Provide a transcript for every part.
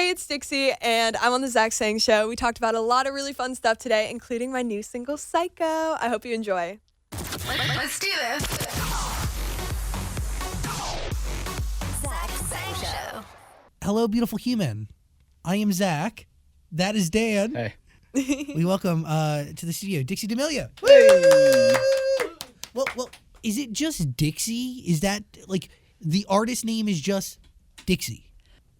Hey, it's Dixie, and I'm on the Zach Sang Show. We talked about a lot of really fun stuff today, including my new single, Psycho. I hope you enjoy. Let's do this. Zach Sang Show. Hello, beautiful human. I am Zach. That is Dan. Hey. We welcome to the studio Dixie D'Amelio. Hey. Well, is it just Dixie? Is that like the artist name is just Dixie?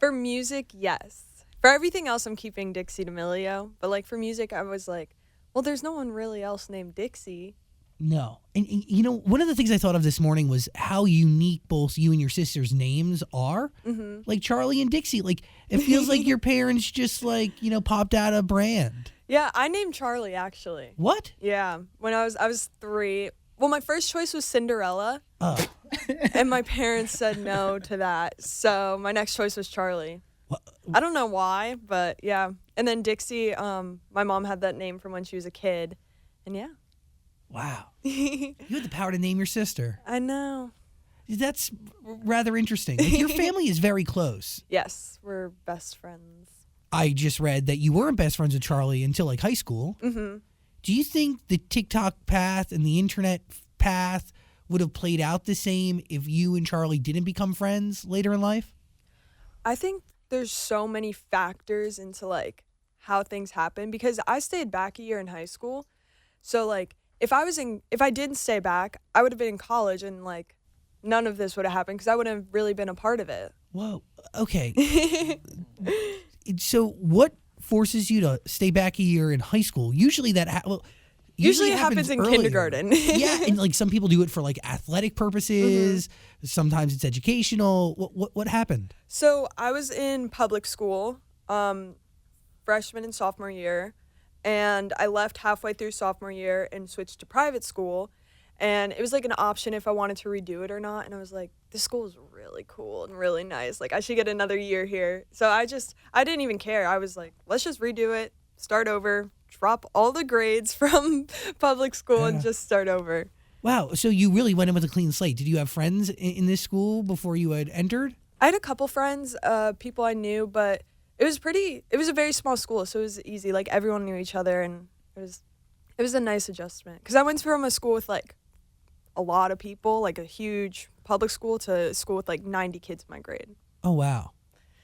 For music, yes. For everything else, I'm keeping Dixie D'Amelio. But like for music, I was like, well, there's no one really else named Dixie. No. And you know, one of the things I thought of this morning was how unique both you and your sister's names are. Mm-hmm. Like Charlie and Dixie. Like it feels like your parents just like, popped out a brand. Yeah, I named Charlie, actually. What? Yeah. When I was 3. Well, my first choice was Cinderella. Oh. And my parents said no to that. So my next choice was Charlie. What? I don't know why, but yeah. And then Dixie, my mom had that name from when she was a kid. And yeah. Wow. You had the power to name your sister. I know. That's rather interesting. Like, your family is very close. Yes, we're best friends. I just read that you weren't best friends with Charlie until like high school. Mm-hmm. Do you think the TikTok path and the internet path would have played out the same if you and Charlie didn't become friends later in life? I think there's so many factors into like how things happen because I stayed back a year in high school. So like if I didn't stay back, I would have been in college and like none of this would have happened because I wouldn't have really been a part of it. Whoa. Okay. So what forces you to stay back a year in high school? Usually it happens in earlier. kindergarten. Yeah, and like some people do it for like athletic purposes. Mm-hmm. Sometimes it's educational. What happened? So I was in public school, freshman and sophomore year, and I left halfway through sophomore year and switched to private school. And it was like an option if I wanted to redo it or not. And I was like, this school is really cool and really nice. Like I should get another year here. So I didn't even care. I was like, let's just redo it, start over, drop all the grades from public school and just start over. Wow. So you really went in with a clean slate. Did you have friends in this school before you had entered? I had a couple friends, people I knew, but it was a very small school. So it was easy. Like everyone knew each other and it was a nice adjustment. Because I went from a school with like a lot of people, like a huge public school, to a school with like 90 kids in my grade. Oh, wow.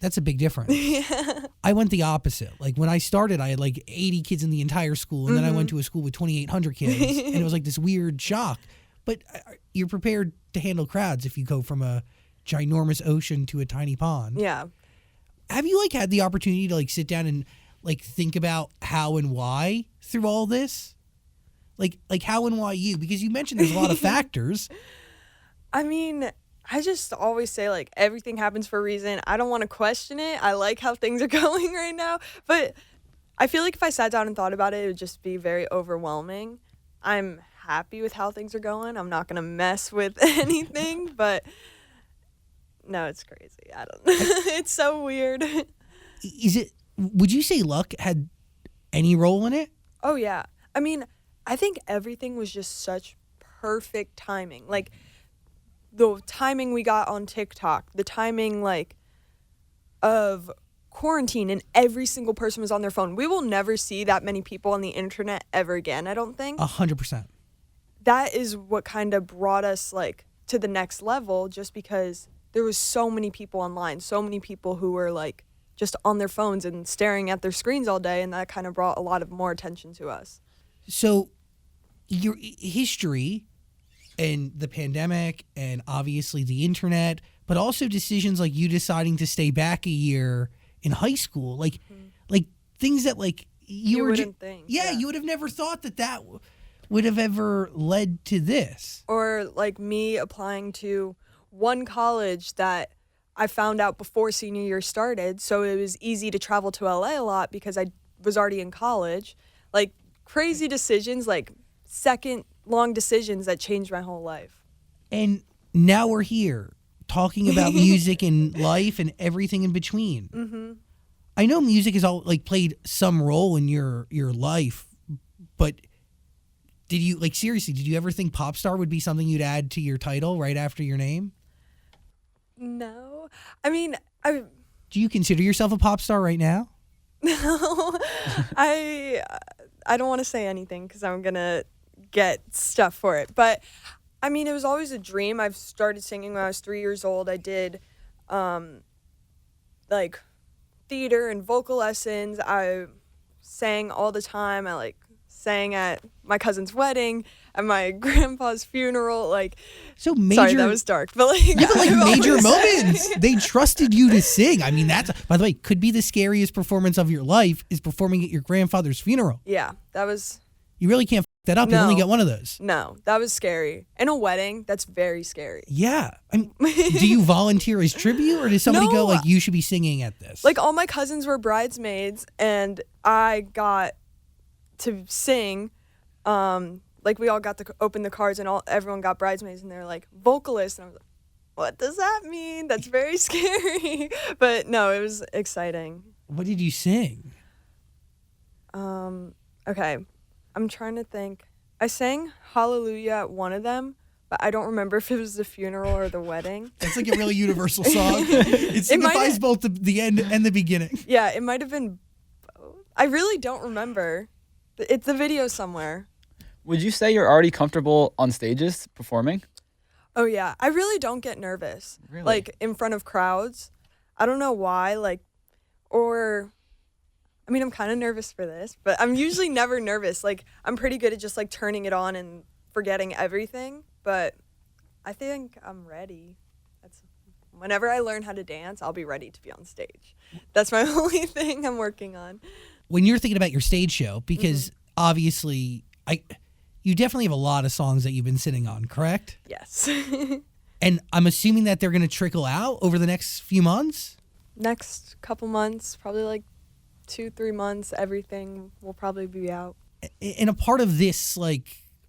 That's a big difference. Yeah. I went the opposite. Like when I started, I had like 80 kids in the entire school, and then I went to a school with 2,800 kids, and it was like this weird shock. But you're prepared to handle crowds if you go from a ginormous ocean to a tiny pond. Yeah. Have you like had the opportunity to like sit down and like think about how and why through all this? Like how and why you? Because you mentioned there's a lot of factors. I mean, I just always say, like, everything happens for a reason. I don't want to question it. I like how things are going right now. But I feel like if I sat down and thought about it, it would just be very overwhelming. I'm happy with how things are going. I'm not going to mess with anything. But, no, it's crazy. I don't know. It's so weird. Would you say luck had any role in it? Oh, yeah. I mean, I think everything was just such perfect timing. Like, the timing we got on TikTok, the timing, like, of quarantine, and every single person was on their phone. We will never see that many people on the internet ever again, I don't think. 100%. That is what kind of brought us, like, to the next level, just because there was so many people online, so many people who were, like, just on their phones and staring at their screens all day, and that kind of brought a lot of more attention to us. So your history and the pandemic and obviously the internet, but also decisions like you deciding to stay back a year in high school, like things that like you wouldn't think. Yeah, you would have never thought that would have ever led to this. Or like me applying to one college that I found out before senior year started, so it was easy to travel to LA a lot because I was already in college. Like crazy decisions, like second long decisions that changed my whole life. And now we're here talking about music and life and everything in between. Mm-hmm. I know music has all like played some role in your life, but did you seriously, did you ever think pop star would be something you'd add to your title right after your name? No. I mean, Do you consider yourself a pop star right now? I don't want to say anything because I'm gonna get stuff for it. But I mean, it was always a dream. I've started singing when I was 3 years old. I did like theater and vocal lessons. I sang all the time. I like sang at my cousin's wedding, at my grandpa's funeral. Like, So major. sorry, that was dark, but like, Yeah, but like I've major always- moments. They trusted you to sing. I mean, that's, by the way, could be the scariest performance of your life is performing at your grandfather's funeral. Yeah, that was. You really can't f that up. You No. only get one of those. No, that was scary. In a wedding, that's very scary. Yeah. I mean, do you volunteer as tribute, or does somebody go No. like, you should be singing at this? Like, all my cousins were bridesmaids, and I got to sing. Like, we all got to open the cards, and everyone got bridesmaids, and they're like, vocalists. And I was like, what does that mean? That's very scary. But no, it was exciting. What did you sing? Okay, I'm trying to think. I sang Hallelujah at one of them, but I don't remember if it was the funeral or the wedding. That's like a really universal song. It signifies both the end and the beginning. Yeah, it might have been both. I really don't remember. It's the video somewhere. Would you say you're already comfortable on stages performing? Oh, yeah. I really don't get nervous. Really? Like, in front of crowds. I don't know why. Like, or, I mean, I'm kind of nervous for this, but I'm usually never nervous. Like, I'm pretty good at just, like, turning it on and forgetting everything. But I think I'm ready. Whenever I learn how to dance, I'll be ready to be on stage. That's my only thing I'm working on. When you're thinking about your stage show, because obviously, you definitely have a lot of songs that you've been sitting on, correct? Yes. And I'm assuming that they're going to trickle out over the next few months? Next couple months, probably like 2-3 months, everything will probably be out. And a part of this, like,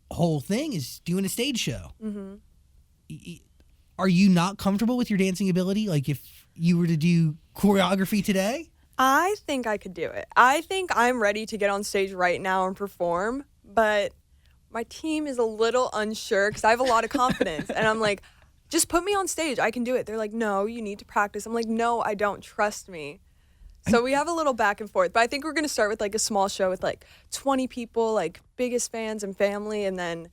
whole thing is doing a stage show. Mm-hmm. Are you not comfortable with your dancing ability? Like, if you were to do choreography today? I think I could do it. I think I'm ready to get on stage right now and perform, but my team is a little unsure because I have a lot of confidence. And I'm like, just put me on stage. I can do it. They're like, no, you need to practice. I'm like, no, I don't. Trust me. So we have a little back and forth. But I think we're going to start with like a small show with like 20 people, like biggest fans and family, and then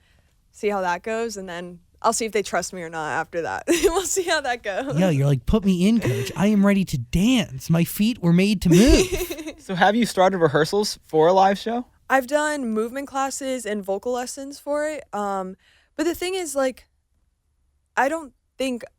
see how that goes. And then I'll see if they trust me or not after that. We'll see how that goes. Yeah, you're like, put me in, coach. I am ready to dance. My feet were made to move. So have you started rehearsals for a live show? I've done movement classes and vocal lessons for it. But the thing is, like, I'm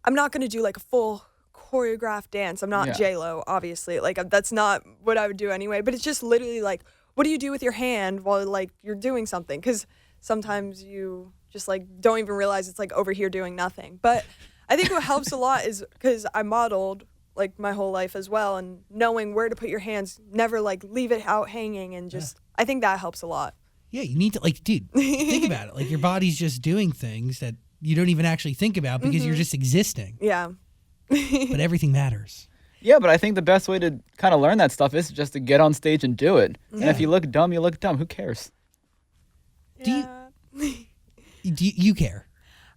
not going to do like a full choreographed dance. I'm not Yeah. J-Lo, obviously. Like, that's not what I would do anyway. But it's just literally like, what do you do with your hand while like you're doing something? Because sometimes you just like don't even realize it's like over here doing nothing. But I think what helps a lot is because I modeled like my whole life as well, and knowing where to put your hands, never like leave it out hanging, and just I think that helps a lot. Yeah, you need to, like, dude, think about it. Like, your body's just doing things that you don't even actually think about because you're just existing. Yeah. But everything matters. Yeah, but I think the best way to kind of learn that stuff is just to get on stage and do it. And if you look dumb, you look dumb. Who cares? Do you care?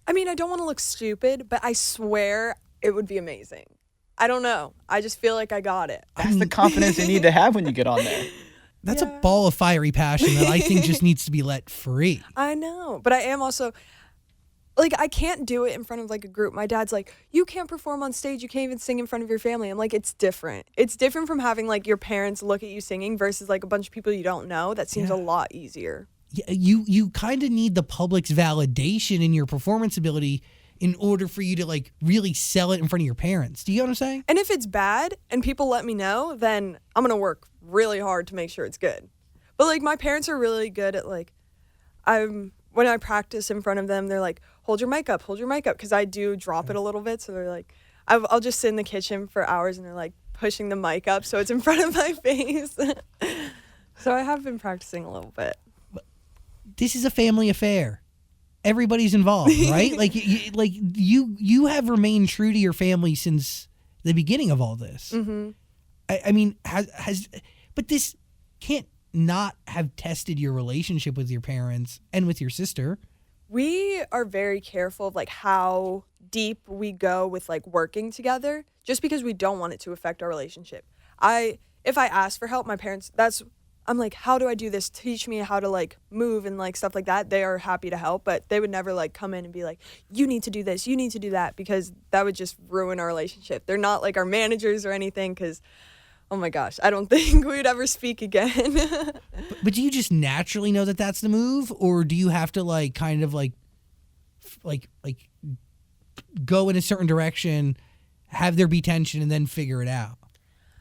I mean, I don't want to look stupid, but I swear it would be amazing. I don't know. I just feel like I got it. That's the confidence you need to have when you get on there. That's a ball of fiery passion that I think just needs to be let free. I know, but I am also like, I can't do it in front of like a group. My dad's like, you can't perform on stage. You can't even sing in front of your family. I'm like, it's different. It's different from having like your parents look at you singing versus like a bunch of people you don't know. That seems a lot easier. Yeah, you kind of need the public's validation in your performance ability in order for you to like really sell it in front of your parents. Do you know what I'm saying? And if it's bad and people let me know, then I'm going to work really hard to make sure it's good. But like, my parents are really good at like, when I practice in front of them, they're like, hold your mic up, because I do drop it a little bit. So they're like, I'll just sit in the kitchen for hours and they're like pushing the mic up so it's in front of my face. So I have been practicing a little bit. This is a family affair. Everybody's involved, right? Like you have remained true to your family since the beginning of all this. Mm-hmm. I mean, but this can't not have tested your relationship with your parents and with your sister. We are very careful of like how deep we go with like working together, just because we don't want it to affect our relationship. If I ask for help, my parents, I'm like, how do I do this? Teach me how to like move and like stuff like that. They are happy to help, but they would never like come in and be like, you need to do this, you need to do that, because that would just ruin our relationship. They're not like our managers or anything, because oh my gosh, I don't think we would ever speak again. But do you just naturally know that that's the move, or do you have to like kind of like go in a certain direction, have there be tension, and then figure it out?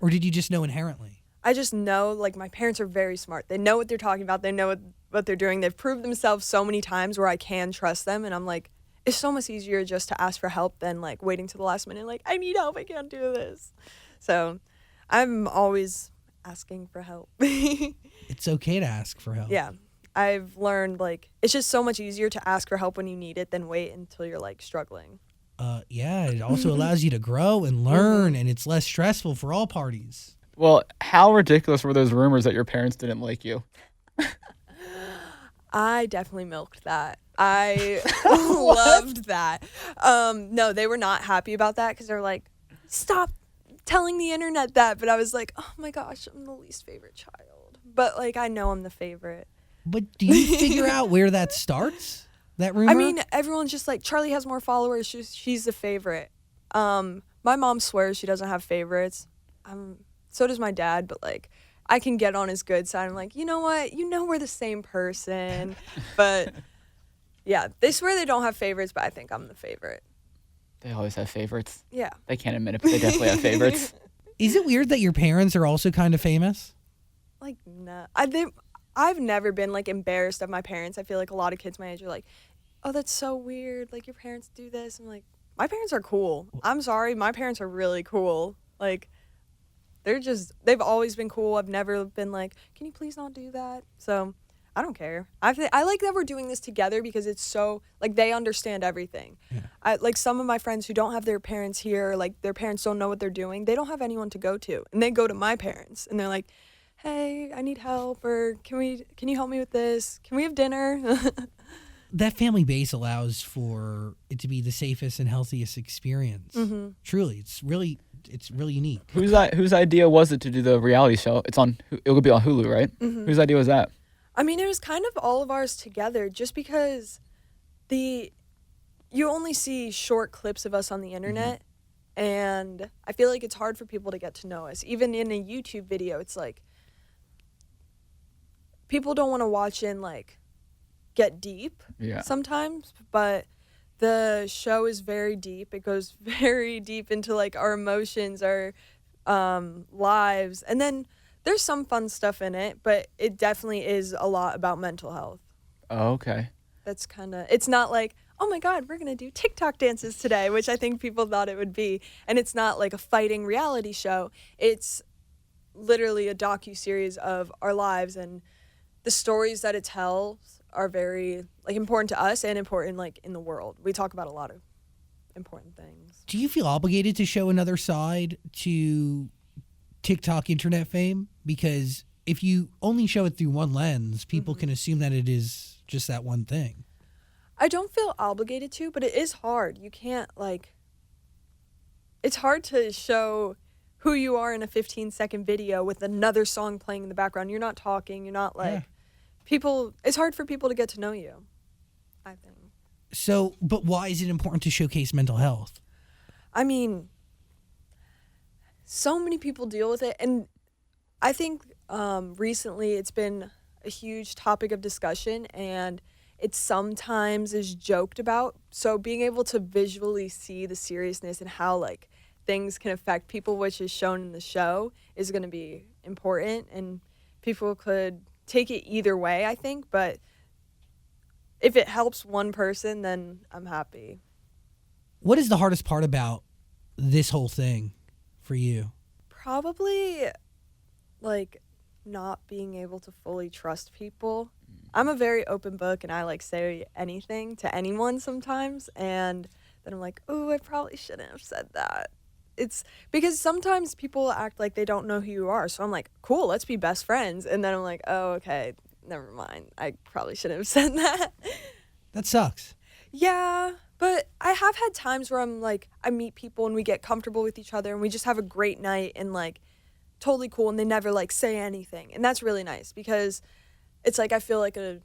Or did you just know inherently? I just know, like, my parents are very smart. They know what they're talking about. They know what they're doing. They've proved themselves so many times where I can trust them. And I'm like, it's so much easier just to ask for help than, like, waiting to the last minute, like, I need help. I can't do this. So I'm always asking for help. It's okay to ask for help. Yeah. I've learned, like, it's just so much easier to ask for help when you need it than wait until you're, like, struggling. Yeah, it also allows you to grow and learn, and it's less stressful for all parties. Well, how ridiculous were those rumors that your parents didn't like you? I definitely milked that. I loved that. No, they were not happy about that because they're like, stop telling the internet that. But I was like, oh my gosh, I'm the least favorite child. But like, I know I'm the favorite. But do you figure out where that starts? That rumor? I mean, everyone's just like, Charlie has more followers. She's the favorite. My mom swears she doesn't have favorites. So does my dad, but like, I can get on his good side. I'm like, you know what? You know we're the same person. But yeah, they swear they don't have favorites, but I think I'm the favorite. They always have favorites. Yeah. They can't admit it, but they definitely have favorites. Is it weird that your parents are also kind of famous? Like, no. I've never been like embarrassed of my parents. I feel like a lot of kids my age are like, oh, that's so weird. Like, your parents do this. I'm like, my parents are cool. I'm sorry. My parents are really cool. Like, they've always been cool. I've never been like, can you please not do that? So I don't care. I like that we're doing this together because it's so, like, they understand everything. Yeah. Like, some of my friends who don't have their parents here, like, their parents don't know what they're doing, they don't have anyone to go to. And they go to my parents, and they're like, hey, I need help, or can you help me with this? Can we have dinner? That family base allows for it to be the safest and healthiest experience. Mm-hmm. Truly, it's really unique. Whose idea was it to do the reality show? It will be on Hulu, right? Mm-hmm. Whose idea was that? I mean, it was kind of all of ours together, just because you only see short clips of us on the internet, mm-hmm. and I feel like it's hard for people to get to know us. Even in a YouTube video, it's like people don't want to watch and like get deep sometimes, but the show is very deep. It goes very deep into like our emotions, our lives, and then there's some fun stuff in it, but it definitely is a lot about mental health. Oh, okay. That's it's not like, oh my God, we're gonna do TikTok dances today, which I think people thought it would be, and it's not like a fighting reality show. It's literally a docu-series of our lives, and the stories that it tells are very like important to us and important like in the world. We talk about a lot of important things. Do you feel obligated to show another side to TikTok internet fame? Because if you only show it through one lens, people mm-hmm. can assume that it is just that one thing. I don't feel obligated to, but it is hard. You can't it's hard to show who you are in a 15-second video with another song playing in the background. You're not talking, you're not like it's hard for people to get to know you, I think. So, but why is it important to showcase mental health? I mean, so many people deal with it, and I think recently it's been a huge topic of discussion, and it sometimes is joked about. So being able to visually see the seriousness and how like things can affect people, which is shown in the show, is going to be important, and people could take it either way, I think, but if it helps one person, then I'm happy. What is the hardest part about this whole thing for you? Probably like not being able to fully trust people. I'm a very open book, and I like say anything to anyone sometimes, and then I'm like, oh, I probably shouldn't have said that. It's because sometimes people act like they don't know who you are. So I'm like, cool, let's be best friends. And then I'm like, oh, okay, never mind. I probably shouldn't have said that. That sucks. Yeah, But I have had times where I'm like, I meet people and we get comfortable with each other and we just have a great night and like totally cool and they never like say anything. And that's really nice because it's like I feel like a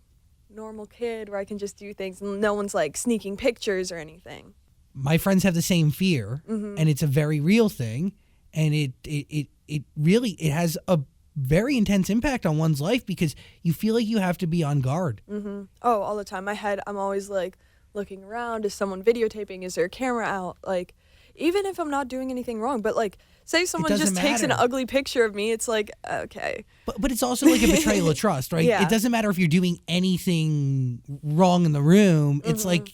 normal kid where I can just do things and no one's like sneaking pictures or anything. My friends have the same fear, and it's a very real thing, and it really has a very intense impact on one's life because you feel like you have to be on guard. Oh, all the time. My head, I'm always like looking around. Is someone videotaping? Is there a camera out? Like, even if I'm not doing anything wrong, but like, say someone doesn't just takes an matter. ugly picture of me, it's like, okay. But it's also like a betrayal of trust, right? Yeah. It doesn't matter if you're doing anything wrong in the room. It's like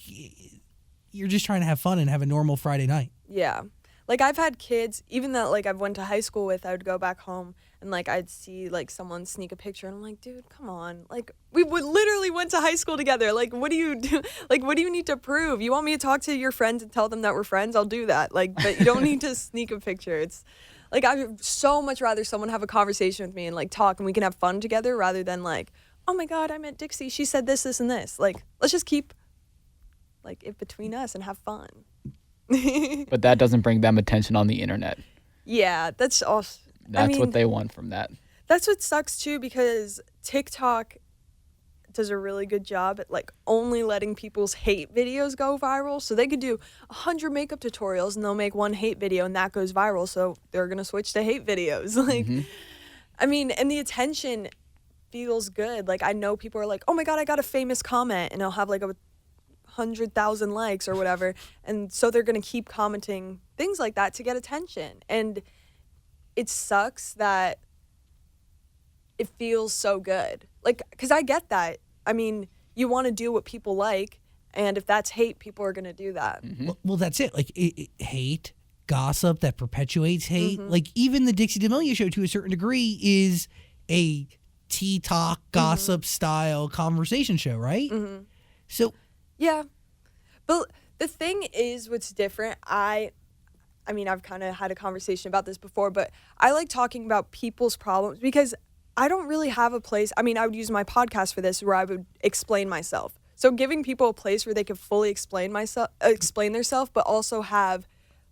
you're just trying to have fun and have a normal Friday night. Yeah. Like I've had kids, even that like I've went to high school with, I would go back home and like I'd see like someone sneak a picture and I'm like, dude, come on. Like we would literally went to high school together. Like what do you do? Like what do you need to prove? You want me to talk to your friends and tell them that we're friends? I'll do that. Like, but you don't need to sneak a picture. It's like I'd so much rather someone have a conversation with me and like talk and we can have fun together rather than like, oh my God, I met Dixie. She said this, this, and this. Like, let's just keep like it between us and have fun. But that doesn't bring them attention on the internet. Yeah, that's also. That's what they want from that. That's what sucks too because TikTok does a really good job at like only letting people's hate videos go viral. So they could do 100 makeup tutorials and they'll make one hate video and that goes viral. So they're gonna switch to hate videos. Like, I mean, and the attention feels good. Like I know people are like, oh my God, I got a famous comment, and I'll have like 100,000 likes or whatever, and so they're gonna keep commenting things like that to get attention. And it sucks that it feels so good, like, because I get that. I mean, you want to do what people like, and if that's hate, people are gonna do that. Well, that's it. Like hate, gossip that perpetuates hate. Like even the Dixie D'Amelio show, to a certain degree, is a tea talk, gossip style conversation show, right? So Yeah, but the thing is, what's different, I mean, I've kind of had a conversation about this before, but I like talking about people's problems because I don't really have a place. I mean, I would use my podcast for this where I would explain myself. So giving people a place where they could fully explain themselves, but also have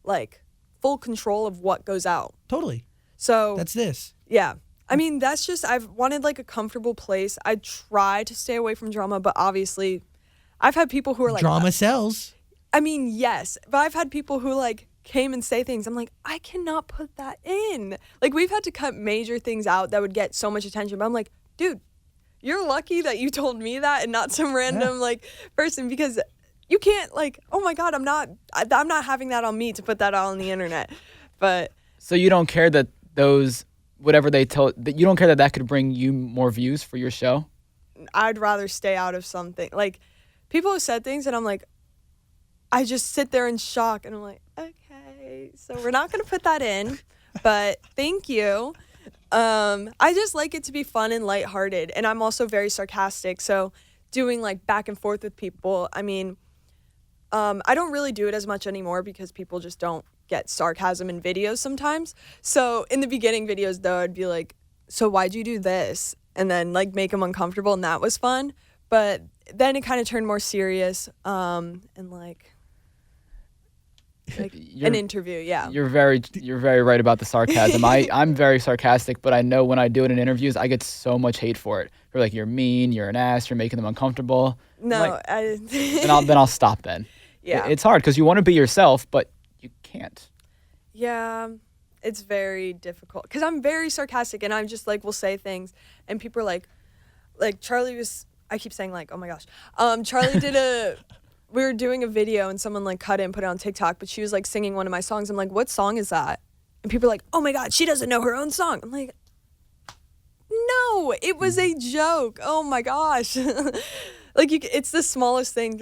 like full control of what goes out. totally, So that's this. yeah. I mean, that's just, I've wanted like a comfortable place. I try to stay away from drama, but obviously I've had people who are like, Drama sells. I mean, yes, but I've had people who like came and say things. I'm like, I cannot put that in. Like we've had to cut major things out that would get so much attention. But I'm like, dude, you're lucky that you told me that and not some random like person, because you can't like, oh my God, I'm not having that on me to put that out on the internet. But So you don't care that those, whatever they tell, that you don't care that that could bring you more views for your show? I'd rather stay out of something. Like people have said things and I'm like, I just sit there in shock and I'm like, okay, so we're not going to put that in, but thank you. I just like it to be fun and lighthearted, and I'm also very sarcastic, so doing like back and forth with people, I mean, I don't really do it as much anymore because people just don't get sarcasm in videos sometimes. So in the beginning videos though, I'd be like, so why'd you do this? And then like make them uncomfortable, and that was fun. But then it kind of turned more serious, and like an interview. Yeah. You're very right about the sarcasm. I'm very sarcastic, but I know when I do it in interviews, I get so much hate for it. They're like, you're mean, you're an ass, you're making them uncomfortable. No, like, then I'll stop then. Yeah. It's hard because you want to be yourself, but you can't. Yeah, it's very difficult because I'm very sarcastic and I'm just like, will say things and people are like Charlie was, I keep saying like, oh my gosh. Charlie did we were doing a video and someone like cut it and put it on TikTok, but she was like singing one of my songs. I'm like, what song is that? And people are like, oh my God, she doesn't know her own song. I'm like, no, it was a joke. Oh my gosh. Like it's the smallest thing.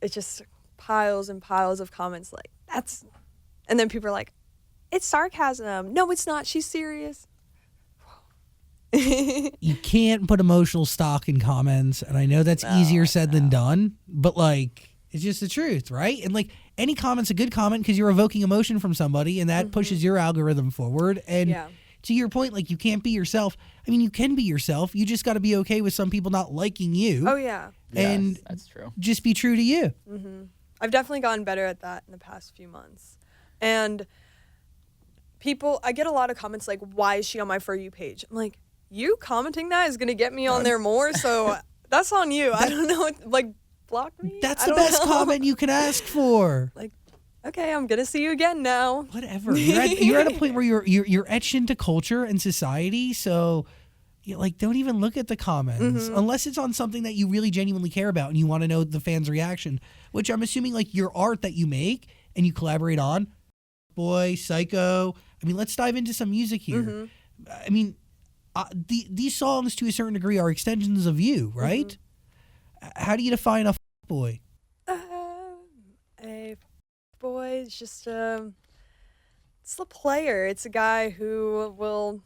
It's just piles and piles of comments like that's, and then people are like, it's sarcasm. No, it's not. She's serious. You can't put emotional stock in comments, and I know that's easier said than done, but like it's just the truth, right? And like any comment's a good comment because you're evoking emotion from somebody, and that pushes your algorithm forward. And to your point, like you can't be yourself. I mean, you can be yourself. You just got to be okay with some people not liking you. Oh yeah. And yes, that's true. Just be true to you. I've definitely gotten better at that in the past few months. And I get a lot of comments like, why is she on my For You page? I'm like, you commenting that is going to get me on there more, so that's on you. I don't know, like, block me? That's I the don't best know. comment you can ask for. Like, okay, I'm going to see you again now. Whatever. You're at a point where you're etched into culture and society, so like don't even look at the comments unless it's on something that you really genuinely care about and you want to know the fans' reaction, which I'm assuming like your art that you make and you collaborate on. Boy, Psycho. I mean, let's dive into some music here. I mean, these songs to a certain degree are extensions of you, right? How do you define a boy? A boy is just it's the player. It's a guy who will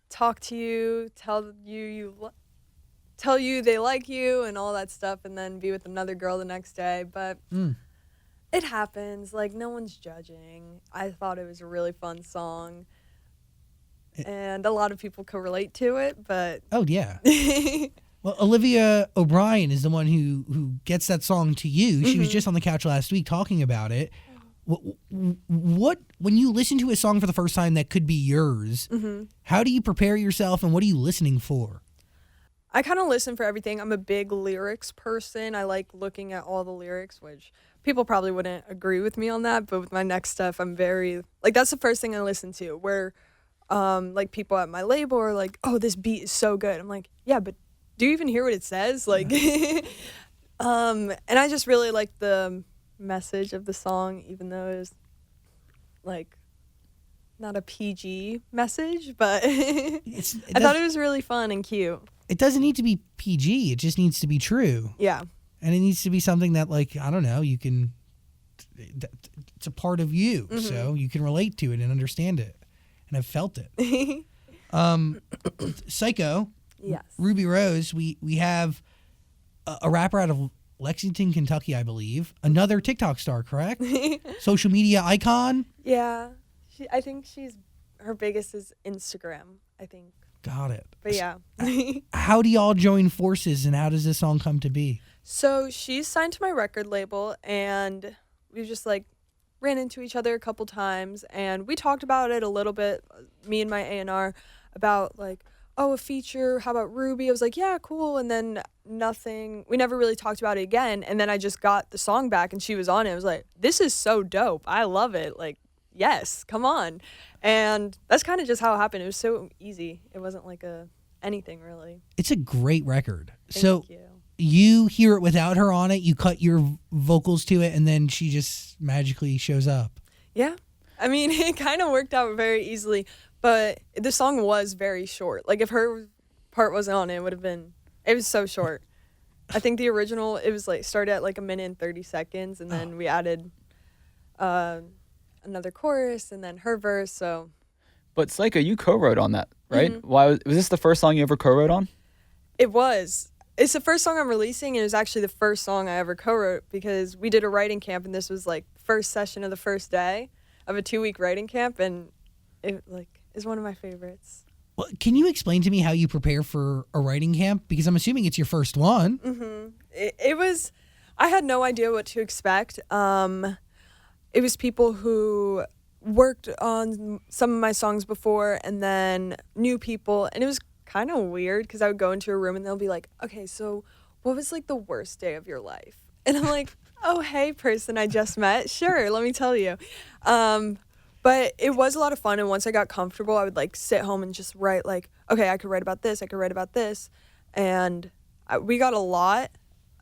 talk to you, tell you they like you and all that stuff, and then be with another girl the next day. But it happens. Like, no one's judging. I thought it was a really fun song, and a lot of people could relate to it. But oh yeah. Well, Olivia O'Brien is the one who gets that song to you. She was just on the couch last week talking about it. What when you listen to a song for the first time that could be yours, how do you prepare yourself and what are you listening for? I kind of listen for everything. I'm a big lyrics person. I like looking at all the lyrics, which people probably wouldn't agree with me on that. But with my next stuff, I'm very, like, that's the first thing I listen to, where like people at my label are like, oh, this beat is so good. I'm like, yeah, but do you even hear what it says? Like, and I just really like the message of the song, even though it was like not a PG message, but I thought it was really fun and cute. It doesn't need to be PG. It just needs to be true. Yeah. And it needs to be something that, like, I don't know, you can, it's a part of you, so you can relate to it and understand it and have felt it. Psycho. Yes. Ruby Rose, we have a rapper out of Lexington, Kentucky, I believe. Another TikTok star, correct? Social media icon? Yeah. I think her biggest is Instagram, I think. Got it. But yeah. How do y'all join forces and how does this song come to be? So she's signed to my record label, and we've just like ran into each other a couple times, and we talked about it a little bit, me and my A&R, about like, oh, a feature, how about Ruby? I was like, yeah, cool. And then nothing, we never really talked about it again. And then I just got the song back and she was on it. I was like, this is so dope. I love it. Like, yes, come on. And that's kind of just how it happened. It was so easy. It wasn't like anything really. It's a great record. Thank you. You hear it without her on it, you cut your vocals to it, and then she just magically shows up. Yeah. I mean, it kind of worked out very easily. But the song was very short. Like, if her part wasn't on it, it was so short. I think the original, it was like, started at like 1 minute and 30 seconds, and then we added another chorus, and then her verse, so. But Psycho, you co-wrote on that, right? Why was this the first song you ever co-wrote on? It was. It's the first song I'm releasing, and it was actually the first song I ever co-wrote, because we did a writing camp, and this was like first session of the first day of a 2-week writing camp, and it like is one of my favorites. Well, can you explain to me how you prepare for a writing camp? Because I'm assuming it's your first one. It was, I had no idea what to expect. It was people who worked on some of my songs before and then new people. And it was kind of weird because I would go into a room and they'll be like, okay, so what was like the worst day of your life? And I'm like, oh, hey, person I just met. Sure, let me tell you. But it was a lot of fun, and once I got comfortable, I would like sit home and just write like, okay, I could write about this, I could write about this, and we got a lot,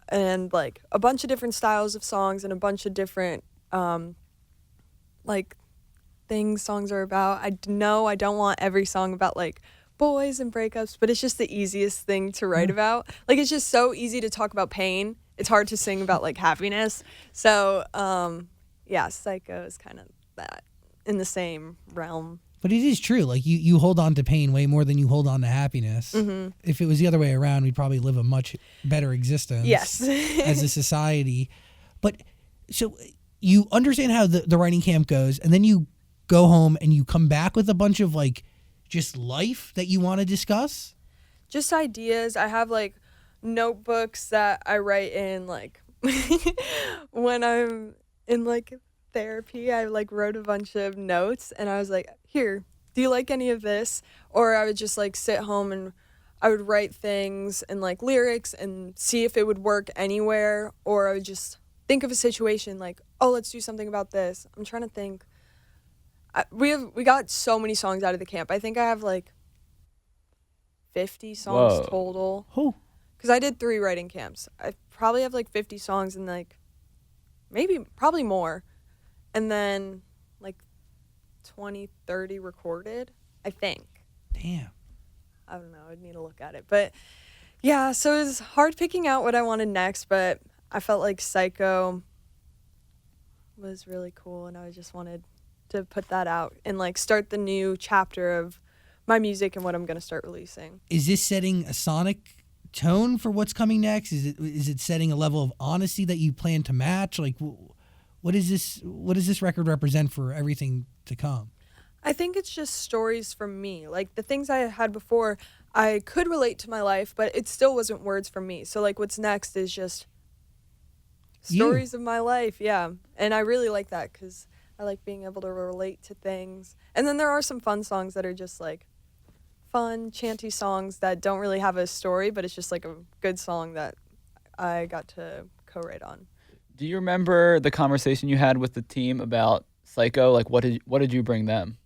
and like a bunch of different styles of songs and a bunch of different like things songs are about. I know I don't want every song about like boys and breakups, but it's just the easiest thing to write about. Like, it's just so easy to talk about pain. It's hard to sing about like happiness. So yeah, Psycho is kind of that. In the same realm. But it is true. Like, you hold on to pain way more than you hold on to happiness. If it was the other way around, we'd probably live a much better existence. Yes. As a society. But so you understand how the writing camp goes, and then you go home and you come back with a bunch of like just life that you want to discuss? Just ideas. I have like notebooks that I write in like when I'm in like therapy, I like wrote a bunch of notes and I was like, here, do you like any of this? Or I would just like sit home and I would write things and like lyrics and see if it would work anywhere. Or I would just think of a situation like, oh, let's do something about this. I'm trying to think. We got so many songs out of the camp. I think I have like 50 songs Whoa. total. Oh, Because I did 3 writing camps. I probably have like 50 songs and like probably more. And then like 20, 30 recorded, I think. damn. I don't know. I'd need to look at it. But yeah, so it was hard picking out what I wanted next, but I felt like Psycho was really cool and I just wanted to put that out and like start the new chapter of my music and what I'm going to start releasing. Is this setting a sonic tone for what's coming next? Is it setting a level of honesty that you plan to match? Like, what does this record represent for everything to come? I think it's just stories from me. Like the things I had before, I could relate to my life, but it still wasn't words from me. So like what's next is just stories of my life. Yeah. And I really like that because I like being able to relate to things. And then there are some fun songs that are just like fun, chanty songs that don't really have a story, but it's just like a good song that I got to co-write on. Do you remember the conversation you had with the team about Psycho? Like, what did you bring them?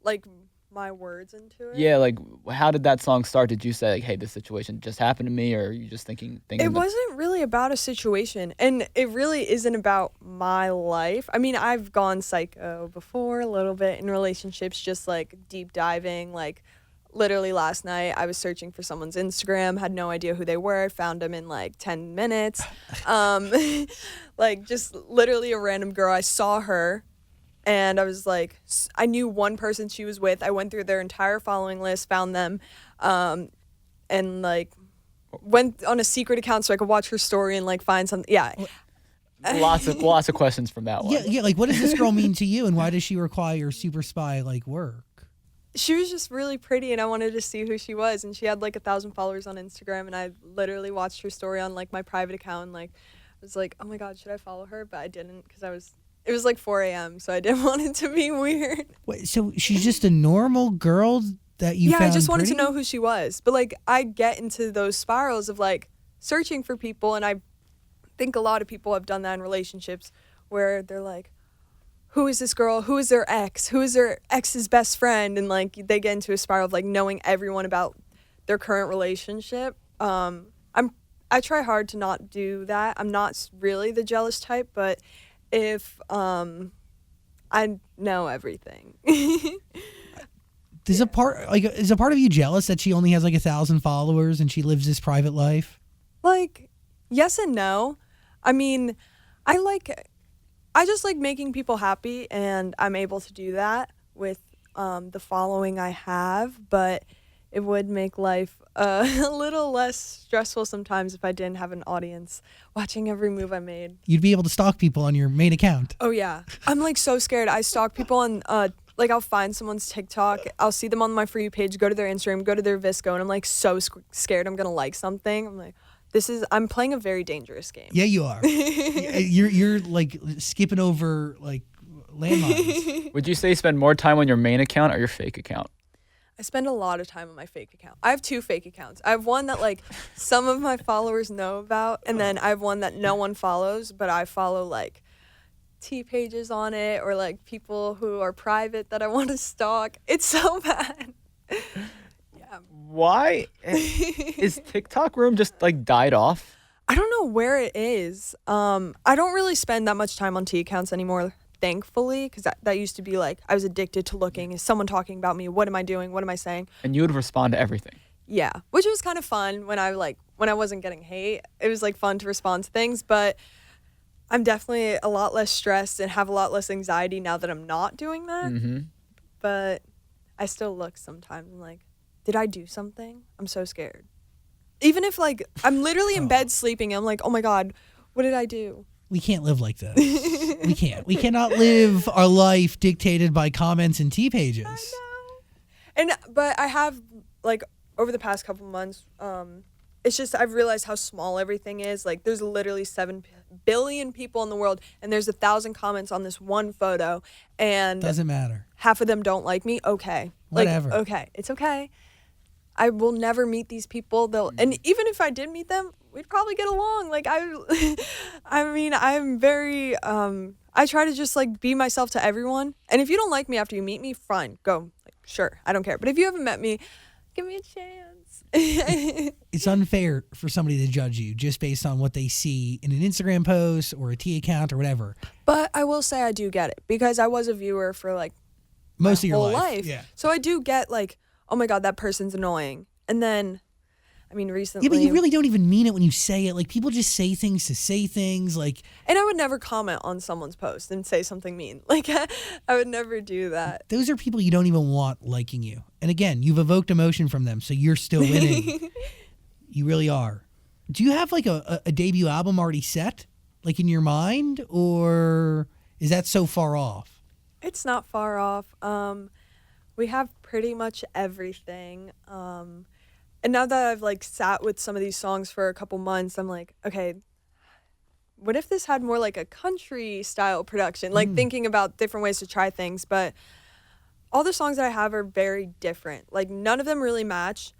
Like my words into it. Yeah, like, how did that song start? Did you say, like, hey, this situation just happened to me, or are you just thinking It wasn't really about a situation, and it really isn't about my life. I mean, I've gone psycho before a little bit in relationships, just like deep diving. Like, literally last night, I was searching for someone's Instagram, had no idea who they were, found them in like 10 minutes. Like, just literally a random girl. I saw her. And I was like, I knew one person she was with. I went through their entire following list, found them, and like went on a secret account so I could watch her story and like find something. Yeah. lots of questions from that one. Yeah. Like, what does this girl mean to you, and why does she require super spy like work? She was just really pretty, and I wanted to see who she was. And she had like 1,000 followers on Instagram, and I literally watched her story on like my private account. And like, I was like, oh my God, should I follow her? But I didn't because it was like 4 a.m., so I didn't want it to be weird. Wait, so she's just a normal girl that you found I just wanted to pretty? know who she was. But, like, I get into those spirals of, like, searching for people, and I think a lot of people have done that in relationships where they're like, who is this girl? Who is their ex? Who is their ex's best friend? And, like, they get into a spiral of, like, knowing everyone about their current relationship. I try hard to not do that. I'm not really the jealous type, but if I know everything. Is a part of you jealous that she only has like 1,000 followers and she lives this private life? Like, yes and no. I mean, I just like making people happy, and I'm able to do that with the following I have, but it would make life a little less stressful sometimes if I didn't have an audience watching every move I made. You'd be able to stalk people on your main account. Oh, yeah. I'm, like, so scared. I stalk people on, like, I'll find someone's TikTok. I'll see them on my For You page, go to their Instagram, go to their Visco, and I'm, like, so scared I'm going to like something. I'm like, I'm playing a very dangerous game. Yeah, you are. You're like skipping over like landmines. Would you say you spend more time on your main account or your fake account? I spend a lot of time on my fake account. I have 2 fake accounts. I have one that like some of my followers know about, and then I have one that no one follows, but I follow like T pages on it or like people who are private that I want to stalk. It's so bad. Yeah. Why is TikTok room just like died off? I don't know where it is. I don't really spend that much time on T accounts anymore, thankfully, because that used to be like I was addicted to looking. Is someone talking about me? What am I doing? What am I saying? And you would respond to everything. Yeah, which was kind of fun when I wasn't getting hate. It was like fun to respond to things, but I'm definitely a lot less stressed and have a lot less anxiety now that I'm not doing that. Mm-hmm. But I still look sometimes. I'm like, did I do something? I'm so scared. Even if like I'm literally in bed sleeping, I'm like, oh my God, what did I do? We can't live like this. We can't. We cannot live our life dictated by comments and T pages. I know. But I have like over the past couple months, it's just I've realized how small everything is. Like there's literally 7 billion people in the world, and there's 1,000 comments on this one photo, and Doesn't matter. half of them don't like me. Okay, Whatever. Like, okay, it's okay. I will never meet these people. And even if I did meet them, we'd probably get along. Like I mean, I'm very I try to just like be myself to everyone. And if you don't like me after you meet me, fine, go. Like, sure, I don't care. But if you haven't met me, give me a chance. It's unfair for somebody to judge you just based on what they see in an Instagram post or a T account or whatever. But I will say I do get it because I was a viewer for like Most my of your whole life. life. Yeah. So I do get like, oh my God, that person's annoying. And then, I mean, recently. Yeah, but you really don't even mean it when you say it. Like, people just say things to say things. Like, And I would never comment on someone's post and say something mean. Like, I would never do that. those are people you don't even want liking you. And again, you've evoked emotion from them, so you're still winning. You really are. Do you have like a debut album already set, like in your mind, or is that so far off? It's not far off. We have pretty much everything. And now that I've like sat with some of these songs for a couple months, I'm like, okay, what if this had more like a country style production? Like thinking about different ways to try things. But all the songs that I have are very different. Like none of them really match.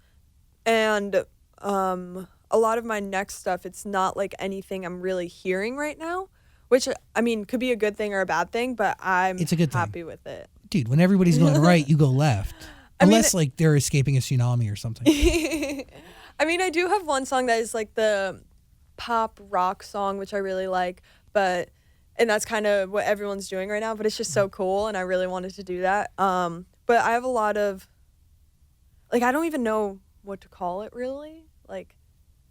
And a lot of my next stuff, it's not like anything I'm really hearing right now, which I mean could be a good thing or a bad thing, but It's a good thing. happy with it. Dude, when everybody's going right, you go left. I mean- Unless like they're escaping a tsunami or something. I mean, I do have one song that is like the pop rock song, which I really like, and that's kind of what everyone's doing right now, but it's just so cool, and I really wanted to do that. But I have a lot of, like, I don't even know what to call it really, like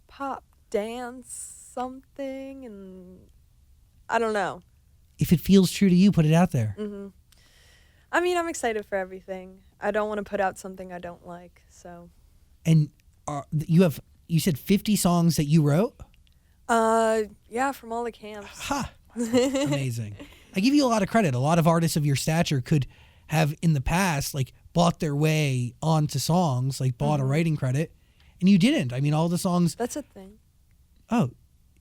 pop dance something, and I don't know. If it feels true to you, put it out there. I mean, I'm excited for everything. I don't want to put out something I don't like, so. And you said 50 songs that you wrote? Yeah, from all the camps. Ha! Amazing. I give you a lot of credit. A lot of artists of your stature could have in the past like bought their way onto songs, like bought a writing credit, and you didn't. I mean, all the songs. That's a thing. Oh,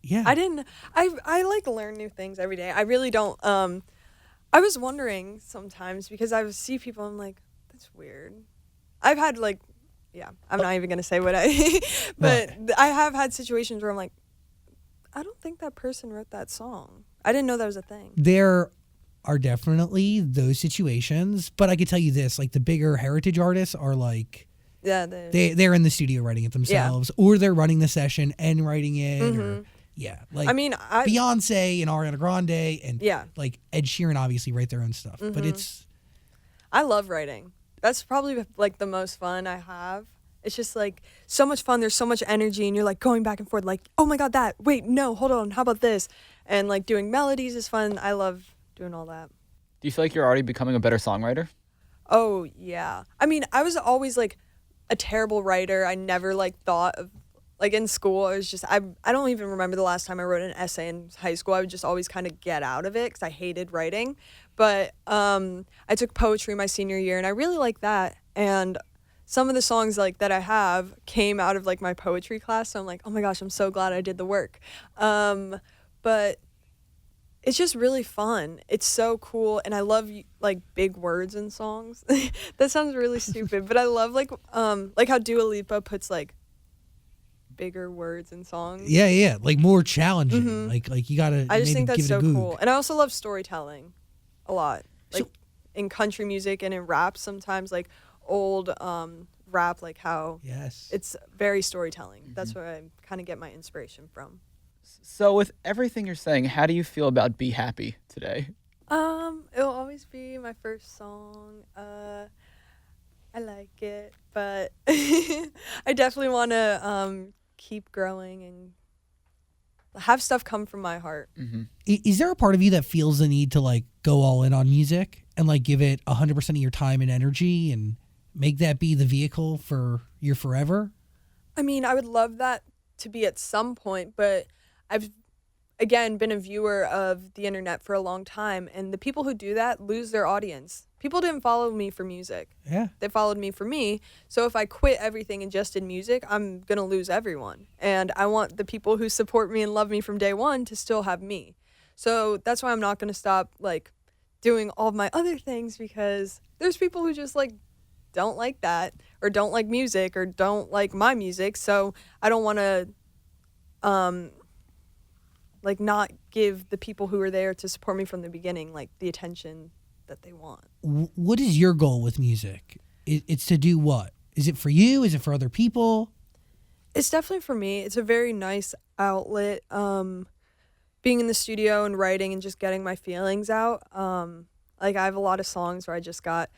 yeah. I like learn new things every day. I really don't. I was wondering sometimes because I would see people, I'm like, that's weird. I've had like, yeah, I'm not even gonna say what but I have had situations where I'm like, I don't think that person wrote that song. I didn't know that was a thing. There are definitely those situations, but I could tell you this: like the bigger heritage artists are like, Yeah, they're in the studio writing it themselves, or they're running the session and writing it. Or, yeah, like I mean, Beyonce and Ariana Grande and Yeah. like Ed Sheeran obviously write their own stuff, but it's I love writing. That's probably like the most fun I have. It's just like so much fun. There's so much energy, and you're like going back and forth. Like, oh my God, that. Wait, no, hold on. How about this? And like doing melodies is fun. I love doing all that. Do you feel like you're already becoming a better songwriter? Oh yeah. I mean, I was always like a terrible writer. I never like thought of like in school. I was just I don't even remember the last time I wrote an essay in high school. I would just always kind of get out of it because I hated writing. But I took poetry my senior year, and I really like that. And some of the songs like that I have came out of like my poetry class. So I'm like, oh my gosh, I'm so glad I did the work. But it's just really fun. It's so cool, and I love like big words in songs. That sounds really stupid, but I love like how Dua Lipa puts like bigger words in songs. yeah, like more challenging. Like you gotta. I just maybe think that's give it so a goog. cool, and I also love storytelling a lot. Like So- in country music and in rap, sometimes like old rap, like how Yes. it's very storytelling. That's where I kind of get my inspiration from. So with everything you're saying, how do you feel about Be Happy today? It'll always be my first song. I like it, but I definitely want to keep growing and have stuff come from my heart. Is there a part of you that feels the need to like go all in on music and like give it 100% of your time and energy and make that be the vehicle for your forever? I mean, I would love that to be at some point, but again, been a viewer of the internet for a long time, and the people who do that lose their audience. People didn't follow me for music. Yeah. They followed me for me. So if I quit everything and just did music, I'm going to lose everyone. And I want the people who support me and love me from day one to still have me. So that's why I'm not going to stop, like, doing all my other things, because there's people who just, like, don't like that, or don't like music, or don't like my music. So I don't want to, like, not give the people who are there to support me from the beginning, like, the attention that they want. What is your goal with music? It's to do what? Is it for you? Is it for other people? It's definitely for me. It's a very nice outlet. Being in the studio and writing and just getting my feelings out. Like, I have a lot of songs where I just got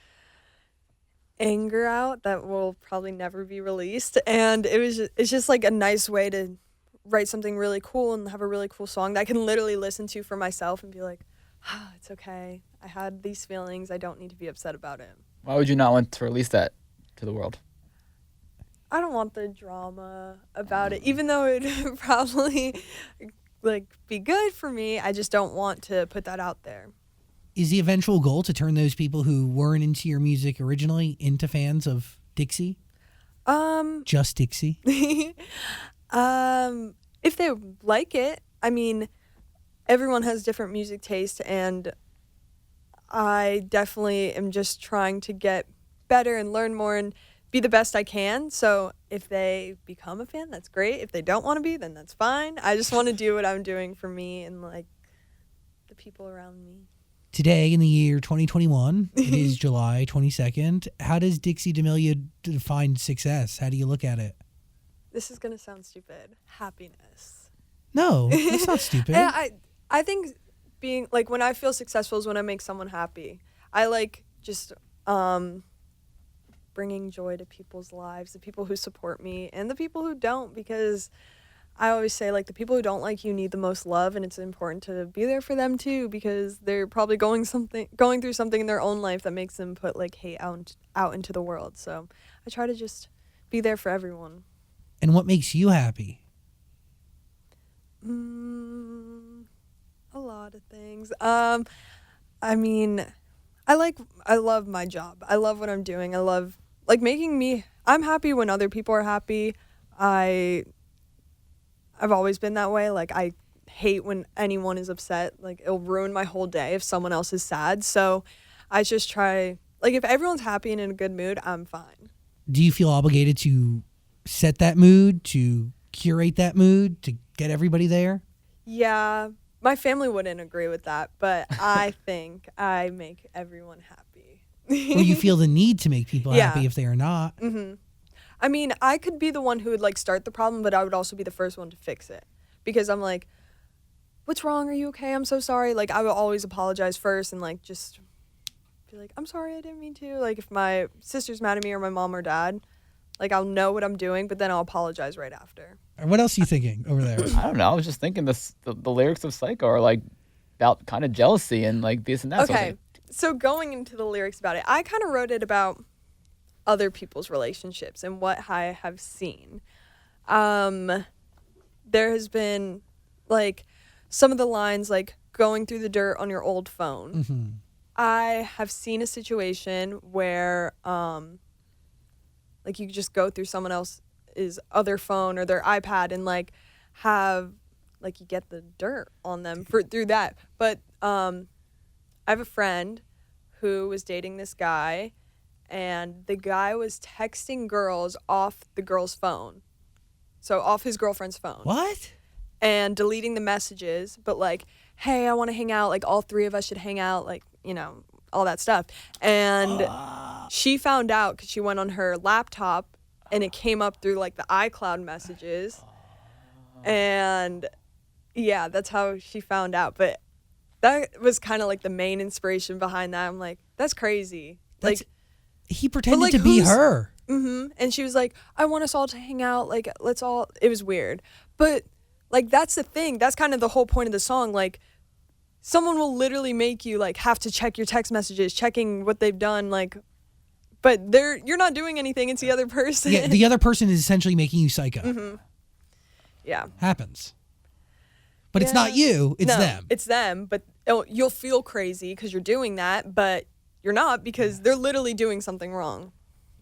anger out that will probably never be released, and it's just like a nice way to write something really cool and have a really cool song that I can literally listen to for myself and be like, it's okay. I had these feelings. I don't need to be upset about it. Why would you not want to release that to the world? I don't want the drama about it, even though it would probably like be good for me. I just don't want to put that out there. Is the eventual goal to turn those people who weren't into your music originally into fans of Dixie? Just Dixie? If they like it. I mean, everyone has different music taste, and I definitely am just trying to get better and learn more and be the best I can. So if they become a fan, that's great. If they don't want to be, then that's fine. I just want to do what I'm doing for me and, like, the people around me. Today, in the year 2021, it is July 22nd. How does Dixie D'Amelio define success? How do you look at it? This is going to sound stupid. Happiness. No, that's not stupid. I think being, like, when I feel successful is when I make someone happy. I like just bringing joy to people's lives, the people who support me and the people who don't, because I always say, like, the people who don't like you need the most love, and it's important to be there for them too, because they're probably going through something in their own life that makes them put, like, hate out into the world. So I try to just be there for everyone. And what makes you happy? A lot of things. I mean, I love my job. I love what I'm doing. I love, like, I'm happy when other people are happy. I've always been that way. Like, I hate when anyone is upset. Like, it'll ruin my whole day if someone else is sad. So I just try, like, if everyone's happy and in a good mood, I'm fine. Do you feel obligated to set that mood, to curate that mood, to get everybody there? Yeah, my family wouldn't agree with that, but I think I make everyone happy. Or you feel the need to make people happy if they are not? Mm-hmm. I mean, I could be the one who would, like, start the problem, but I would also be the first one to fix it. Because I'm like, what's wrong? Are you okay? I'm so sorry. Like, I would always apologize first and, like, just be like, I'm sorry, I didn't mean to. Like, if my sister's mad at me or my mom or dad, like, I'll know what I'm doing, but then I'll apologize right after. What else are you thinking over there? I don't know. I was just thinking the lyrics of Psycho are, like, about kind of jealousy and, like, this and that. Okay, so going into the lyrics about it, I kind of wrote it about other people's relationships and what I have seen. There has been, like, some of the lines, like, going through the dirt on your old phone. Mm-hmm. I have seen a situation where, like, you just go through someone else's other phone or their iPad and, like, have, like, you get the dirt on them through that. But I have a friend who was dating this guy, and the guy was texting girls off the girl's phone. So off his girlfriend's phone. What? And deleting the messages, but, like, hey, I want to hang out. Like, all three of us should hang out. Like, you know, all that stuff. And she found out because she went on her laptop, and it came up through, like, the iCloud messages. And, yeah, that's how she found out. But that was kind of, like, the main inspiration behind that. I'm like, that's crazy. He pretended to be her. Mm-hmm. And she was like, I want us all to hang out. Like, let's all. It was weird. But, like, that's the thing. That's kind of the whole point of the song. Like, someone will literally make you, like, have to check your text messages, checking what they've done. Like, but you're not doing anything. It's the other person. Yeah, the other person is essentially making you psycho. Mm-hmm. Yeah. Happens. But it's not you, it's No, them. It's them, but you'll feel crazy because you're doing that, but you're not because they're literally doing something wrong.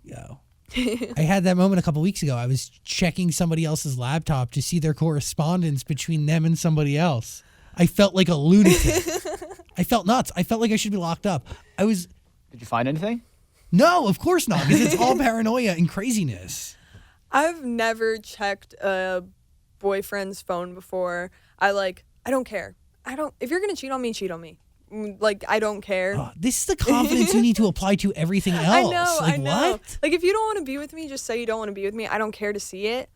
Yo. I had that moment a couple weeks ago. I was checking somebody else's laptop to see their correspondence between them and somebody else. I felt like a lunatic. I felt nuts. I felt like I should be locked up. Did you find anything? No, of course not, because it's all paranoia and craziness. I've never checked a boyfriend's phone before. I don't care. If you're going to cheat on me. Like, I don't care. Oh, this is the confidence you need to apply to everything else. I know. What? Like, if you don't want to be with me, just say you don't want to be with me. I don't care to see it.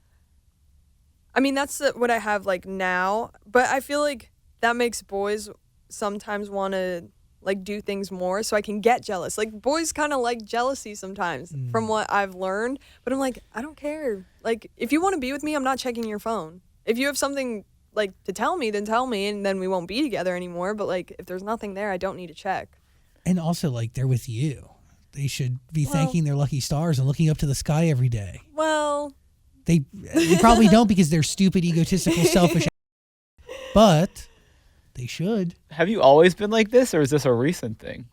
I mean, that's what I have, like, now. But I feel like that makes boys sometimes want to, like, do things more so I can get jealous. Like, boys kind of like jealousy sometimes from what I've learned. But I'm like, I don't care. Like, if you want to be with me, I'm not checking your phone. If you have something like to tell me, then tell me, and then we won't be together anymore. But like, if there's nothing there, I don't need to check. And also, like, they're with you. They should be thanking their lucky stars and looking up to the sky every day. Well, They probably don't because they're stupid, egotistical, selfish. But they should. Have you always been like this, or is this a recent thing?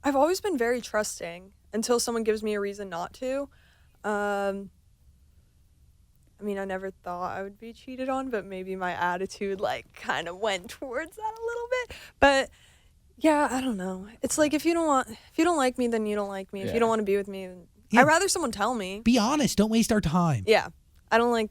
I've always been very trusting until someone gives me a reason not to. I mean, I never thought I would be cheated on, but maybe my attitude like kind of went towards that a little bit. But yeah, I don't know. It's like if you don't like me, then you don't like me. If you don't want to be with me, then I'd rather someone tell me. Be honest. Don't waste our time. Yeah, I don't like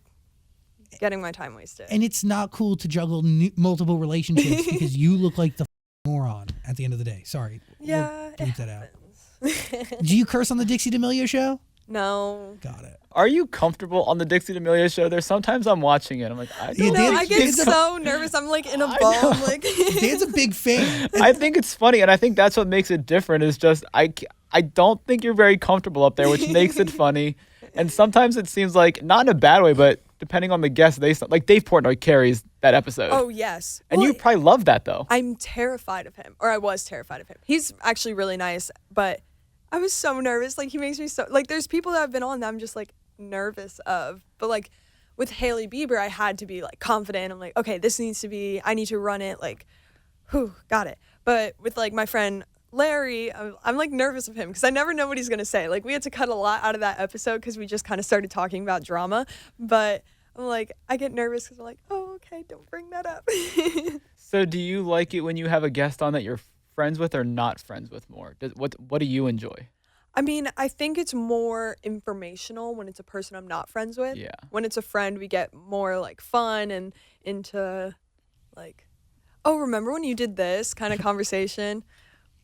getting my time wasted. And it's not cool to juggle multiple relationships because you look like the moron at the end of the day. Sorry. Yeah, We'll bleep that out. Do you curse on the Dixie D'Amelio show? No. Got it. Are you comfortable on the Dixie D'Amelio show? There's sometimes I'm watching it. I'm like, I don't Dan- I get so nervous. I'm like in a ball. I'm like Dan's a big fan. I think it's funny, and I think that's what makes it different. Is just I don't think you're very comfortable up there, which makes it funny. And sometimes it seems like not in a bad way, but depending on the guest, like Dave Portnoy carries that episode. Oh yes. And you probably love that though. I'm terrified of him, or I was terrified of him. He's actually really nice, but I was so nervous. Like he makes me so like. There's people that have been on that I'm just like nervous of, but like with Hailey Bieber, I had to be like confident. I'm like, okay, this needs to be. I need to run it. Like, whew, got it. But with like my friend Larry, I'm like nervous of him because I never know what he's gonna say. Like we had to cut a lot out of that episode because we just kind of started talking about drama. But I'm like, I get nervous because I'm like, oh, okay, don't bring that up. So do you like it when you have a guest on that you're friends with or not friends with more? What do you enjoy? I mean, I think it's more informational when it's a person I'm not friends with. Yeah. When it's a friend, we get more like fun and into like, oh, remember when you did this kind of conversation,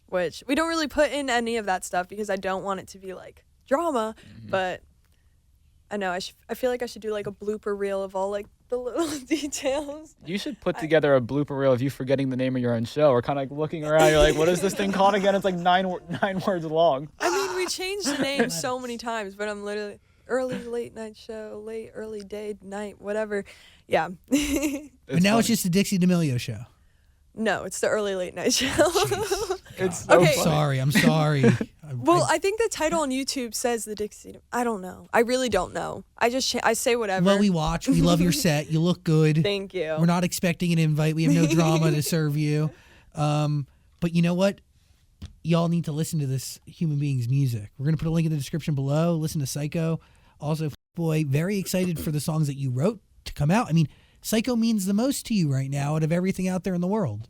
which we don't really put in any of that stuff because I don't want it to be like drama, but I know I feel like I should do like a blooper reel of all like the little details. You should put together a blooper reel of you forgetting the name of your own show or kind of like looking around. You're like, what is this thing called again? It's like nine words long. I mean, we changed the name so many times, but I'm literally early late night show, late early day night, whatever. Yeah. But now it's just the Dixie D'Amelio show. No, it's the early late night show. It's so Okay. funny. I'm sorry. Well, I think the title on YouTube says the Dixie. I don't know. I really don't know. I just I say whatever. Well, we watch. We love your set. You look good. Thank you. We're not expecting an invite. We have no drama to serve you. But you know what? Y'all need to listen to this human being's music. We're going to put a link in the description below. Listen to Psycho. Also, boy, very excited for the songs that you wrote to come out. I mean, Psycho means the most to you right now out of everything out there in the world.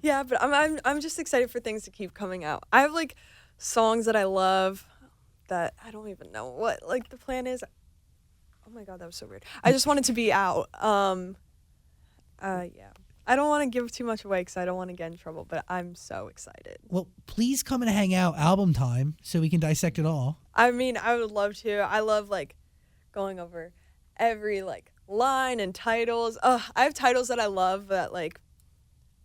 Yeah, but I'm just excited for things to keep coming out. I have like songs that I love that I don't even know what like the plan is. Oh my god, that was so weird. I just want it to be out. Yeah. I don't want to give too much away because I don't want to get in trouble, but I'm so excited. Well, please come and hang out album time so we can dissect it all. I mean, I would love to. I love like going over every like line and titles. I have titles that I love that like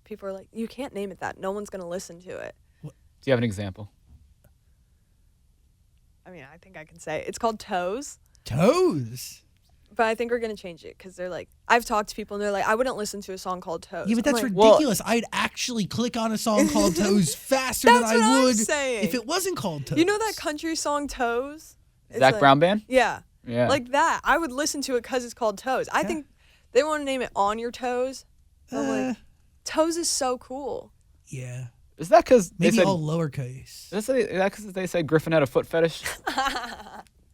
people are like, you can't name it that. No one's going to listen to it. Do you have an example? I mean, I think I can say it. It's called Toes. Toes. But I think we're going to change it because they're like, I've talked to people and they're like, I wouldn't listen to a song called Toes. Yeah, but that's I'm like, ridiculous. I'd actually click on a song called Toes faster than That's I what I'm would saying. if it wasn't called Toes. You know that country song Toes? It's Zach like- Brown Band? Yeah. Yeah. Like that. I would listen to it because it's called Toes. I think they want to name it On Your Toes. I'm like, Toes is so cool. Yeah. Is that because they Maybe said? all lowercase. Is that because they said Griffin had a foot fetish?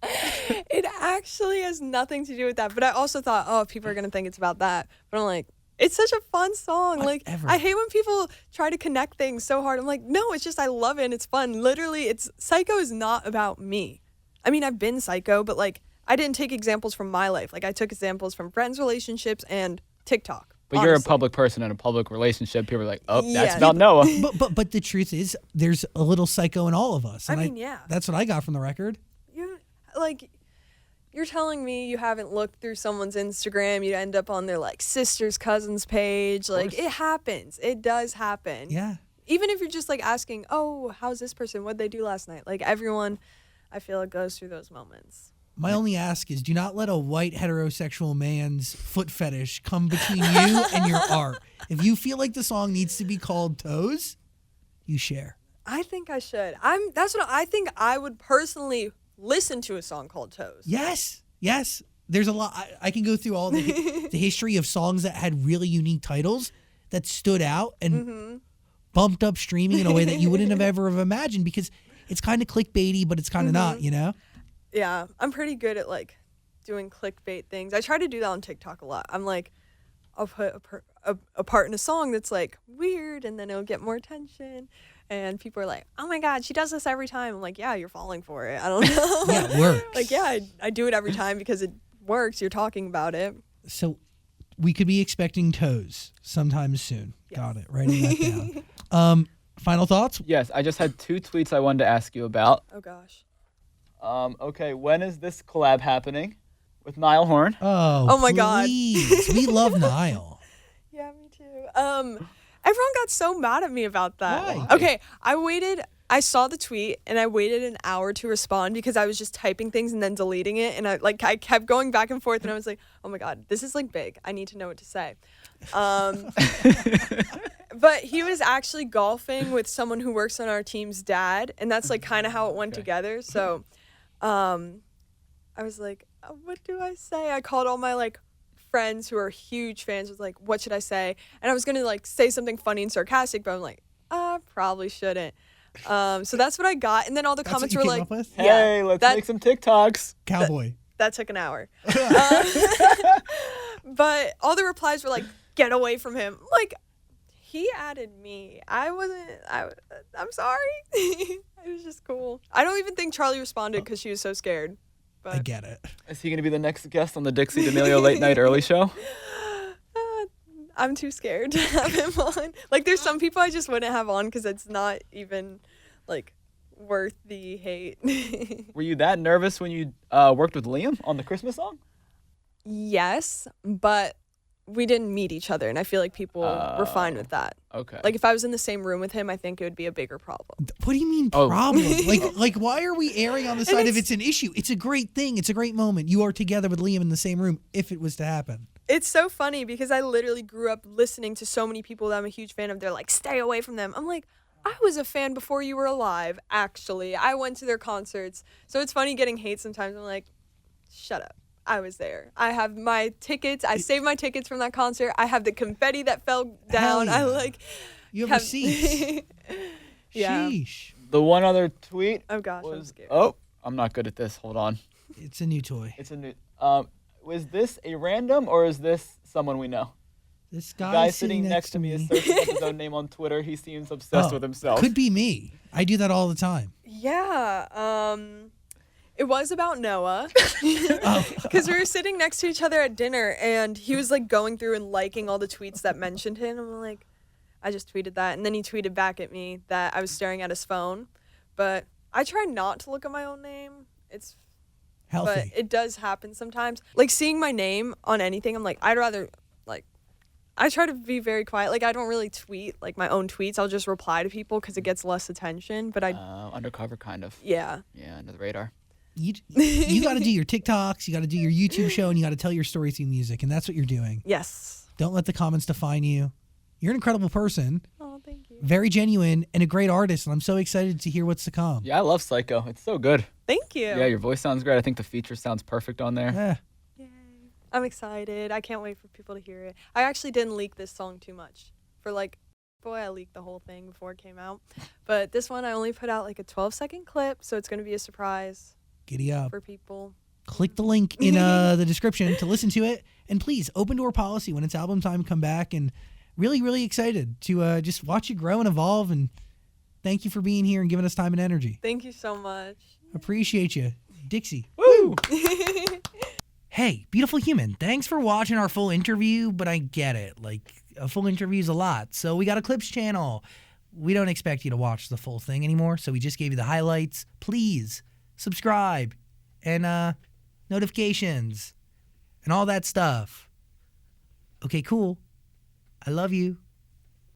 It actually has nothing to do with that. But I also thought, oh, people are going to think it's about that. But I'm like, it's such a fun song. Like, Whatever. I hate when people try to connect things so hard. I'm like, no, it's just I love it and it's fun. Literally, Psycho is not about me. I mean, I've been psycho, but like, I didn't take examples from my life. Like, I took examples from friends' relationships and TikTok. But you're a honestly. public person in a public relationship. People are like, oh, that's Yeah. about Noah. But the truth is, there's a little psycho in all of us. I And mean, yeah. That's what I got from the record. You're telling me you haven't looked through someone's Instagram, you end up on their like sister's cousin's page. Like, it happens. It does happen. Yeah. Even if you're just like asking, oh, how's this person? What'd they do last night? Like, everyone, I feel it goes through those moments. My only ask is do not let a white heterosexual man's foot fetish come between you and your art. If you feel like the song needs to be called Toes, you share. I think I should. That's what I think. I would personally listen to a song called Toes. Yes. Yes. There's a lot. I can go through all the history of songs that had really unique titles that stood out and bumped up streaming in a way that you wouldn't have ever have imagined because it's kind of clickbaity, but it's kind of not, you know? Yeah, I'm pretty good at like doing clickbait things. I try to do that on TikTok a lot. I'm like, I'll put a part in a song that's like weird, and then it'll get more attention. And people are like, "Oh my God, she does this every time." I'm like, "Yeah, you're falling for it." I don't know. Yeah, it works. Like, yeah, I do it every time because it works. You're talking about it. So we could be expecting Toes sometime soon. Yes. Got it. Writing that down. Final thoughts? Yes, I just had 2 tweets I wanted to ask you about. Oh gosh. Okay, when is this collab happening with Niall Horan? Oh my God. please. We love Niall. Yeah, me too. Everyone got so mad at me about that. Why? Okay, I saw the tweet and I waited an hour to respond because I was just typing things and then deleting it, and I kept going back and forth, and I was like, oh my God, this is like big. I need to know what to say. But he was actually golfing with someone who works on our team's dad, and that's like kind of how it went together. So I was like, what do I say? I called all my like friends who are huge fans. Was like, what should I say? And I was gonna like say something funny and sarcastic, but I'm like, probably shouldn't. So that's what I got, and then all the That's what comments you were came like, up with? Hey, let's that- make some TikToks. Cowboy. that took an hour. But all the replies were like, get away from him. Like, he added me. I'm sorry. It was just cool. I don't even think Charlie responded because she was so scared. I But get it. Is he going to be the next guest on the Dixie D'Amelio Late Night Early Show? I'm too scared to have him on. Like, there's some people I just wouldn't have on because it's not even, like, worth the hate. Were you that nervous when you worked with Liam on the Christmas song? Yes, but we didn't meet each other, and I feel like people were fine with that. Okay. Like, if I was in the same room with him, I think it would be a bigger problem. What do you mean Oh. problem? like why are we airing on the side if it's- it's an issue? It's a great thing. It's a great moment. You are together with Liam in the same room if it was to happen. It's so funny because I literally grew up listening to so many people that I'm a huge fan of. They're like, stay away from them. I'm like, I was a fan before you were alive, actually. I went to their concerts. So it's funny getting hate sometimes. I'm like, shut up. I was there. I have my tickets. I saved my tickets from that concert. I have the confetti that fell down. yeah. I like You have receipts. Yeah. Sheesh. The one other tweet Oh gosh, I'm was, scared. oh, I'm not good at this. Hold on. It's a new toy. It's a new, was this a random or is this someone we know? This The guy guy sitting next to me is searching up his own name on Twitter. He seems obsessed with himself. Could be me. I do that all the time. Yeah. It was about Noah because we were sitting next to each other at dinner, and he was like going through and liking all the tweets that mentioned him. I'm like, I just tweeted that, and then he tweeted back at me that I was staring at his phone. But I try not to look at my own name. But Healthy. it does happen sometimes. Like seeing my name on anything, I'm like, I'd rather like. I try to be very quiet. Like, I don't really tweet like my own tweets. I'll just reply to people because it gets less attention. But Undercover, kind of. yeah. Yeah, under the radar. You got to do your TikToks, you got to do your YouTube show, and you got to tell your story through music, and that's what you're doing. Yes. Don't let the comments define you. You're an incredible person, Oh, thank you. very genuine, and a great artist, and I'm so excited to hear what's to come. Yeah, I love Psycho. It's so good. Thank you. Yeah, your voice sounds great. I think the feature sounds perfect on there. Yeah. I'm excited. I can't wait for people to hear it. I actually didn't leak this song too much. I leaked the whole thing before it came out. But this one, I only put out like a 12-second clip, so it's going to be a surprise Giddy up. for people. Click the link in the description to listen to it. And please, Open Door Policy, when it's album time, come back. And really, really excited to just watch you grow and evolve. And thank you for being here and giving us time and energy. Thank you so much. Appreciate you. Dixie. Woo! Hey, beautiful human, thanks for watching our full interview, but I get it. Like, a full interview is a lot. So we got a clips channel. We don't expect you to watch the full thing anymore, so we just gave you the highlights. Please subscribe and notifications and all that stuff. Okay, cool. I love you.